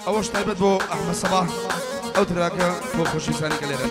أوش طيبت بو أحمد صباح أو تراكا بو خوشي ثاني كليران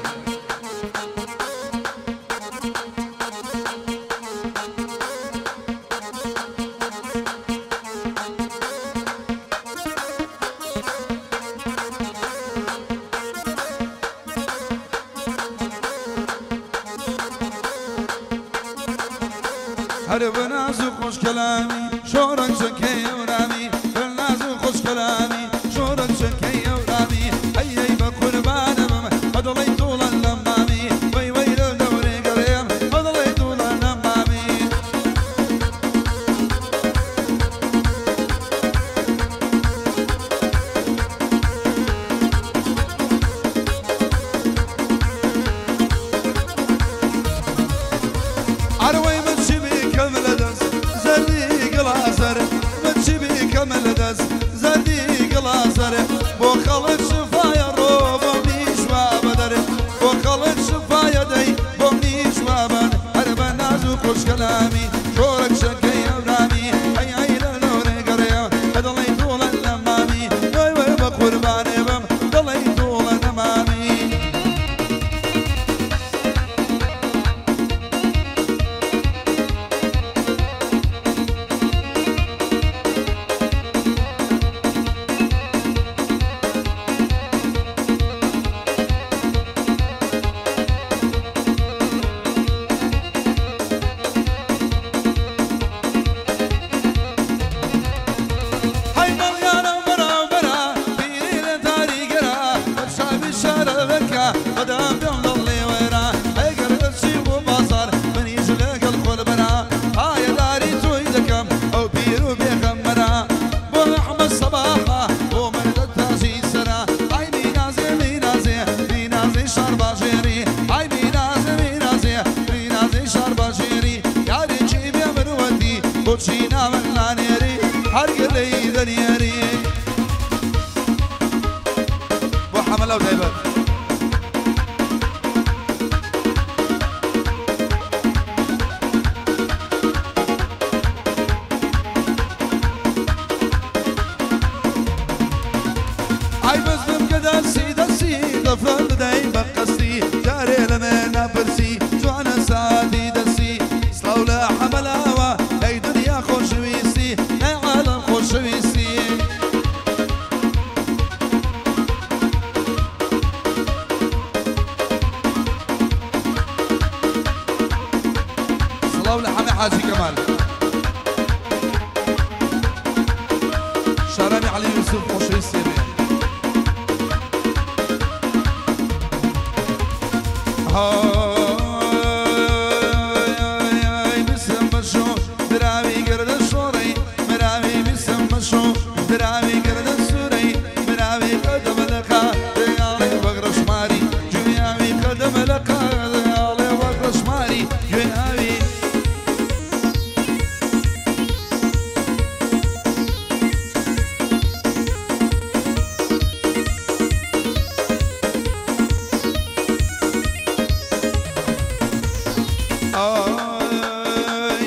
هر بناز خوش كلامي شورك شكي ورامي بناز خوش كلامي شورك شكي ورامي أي بقربان ماما هضلي طول اللمامي وي وي دوري قريم هضلي طول اللمامي عروي كمل دز زدي قلاصر بو خلق شفايا رو بو ميش وابدر بو خلق شفايا دي بو ميش وابد هرب نازو خوش كلامي شورك شكي ابرامي اي اي لنوري قريا هدلي طول اللمامي وي وي بقرباني بم دلي طول اللمامي بوشينا من لانيري حرق لي دنياري بو حمله ودايبت اي بس بمقدر سي دفن داي بقصي جاري لمنا برسي جوانا سادي دسي صلولا حملاوه اي دنيا خوش ويسي اي عالم خوش ويسي صلولا حمي حاجي كمال شرامي علي يوسف خوش ويسي هاي بسم بشو دراوي قرد الشوري مراوي بسم بشو دراوي قرد السوري مراوي قدم لقا ديالي بغر شماري جوياوي قدم لقا ديالي بغر شماري جوياوي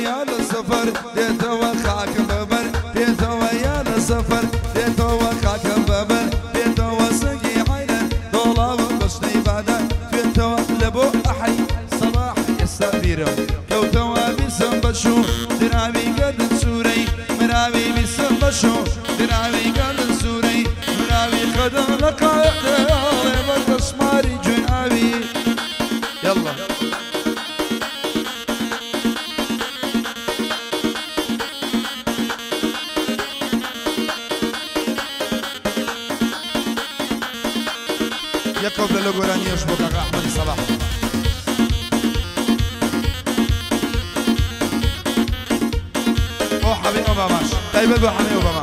يا للسفر ديتو خاك ببر ديتو يا للسفر ديتو خاك ببر ديتو سقي عينا طلاب بشني بعده ديتو لبو احي صباح يستبيرو كوتو بسم بشو درابي قد سوري مرابي بسم بشو درابي قد سوري مرابي قدم لقاء ديالي بكشماري جنابي يلا يقف للوغوراني يشبك أحمد صباح أو حبيب أوباما طيب أبو حبيب أوباما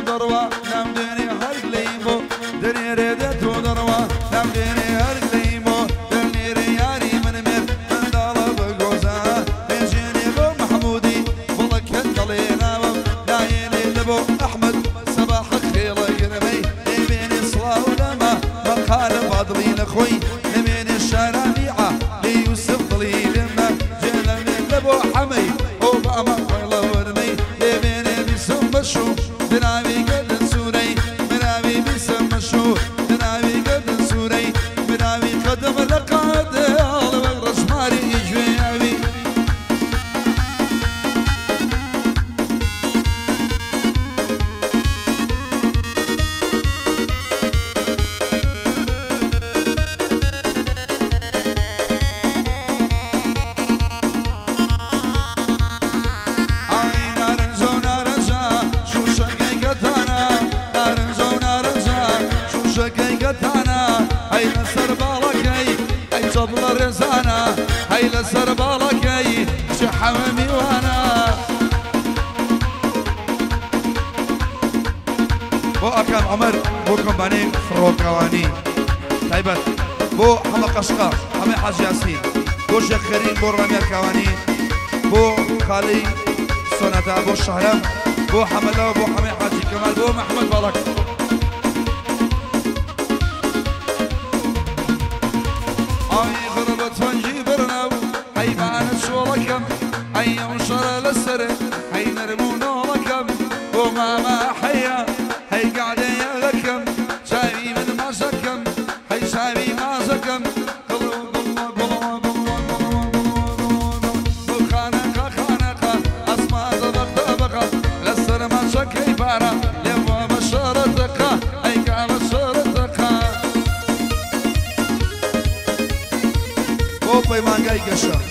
دروة نام دني هاي ليمو دني خوي لمن الشرابيعة ليوسف ظليلنا جينا من لبو حمي وبأما الله ورمي لمن بسم الشو بنابي قد سوري بنابي بسم الشو بنابي قد سوري بنابي قدم لقاد الله رشماري يجوي رزانا هاي لسربالك اي شحممي وانا بو اكان عمر بو كمباني فروكواني طيبت بو حما قشقا حما حاج ياسين بو شيخ كريم بو رامي الكواني بو خالي سنتا بو الشهرم بو حمله بو حمي حاجي كمال بو محمد بالك تفنجي برناو هاي معنا شولكم هاي ينشر للسر هاي نرمونو لكم وماما حيا هاي قاعدة يلكم شايبي من ماسكم هاي شايبي ماسكم خانقة خانقة أسماء طبق طبقة للسر ما شكي بارا لما مشارتك هاي قاعدة مشارتك بيمان جاي قشة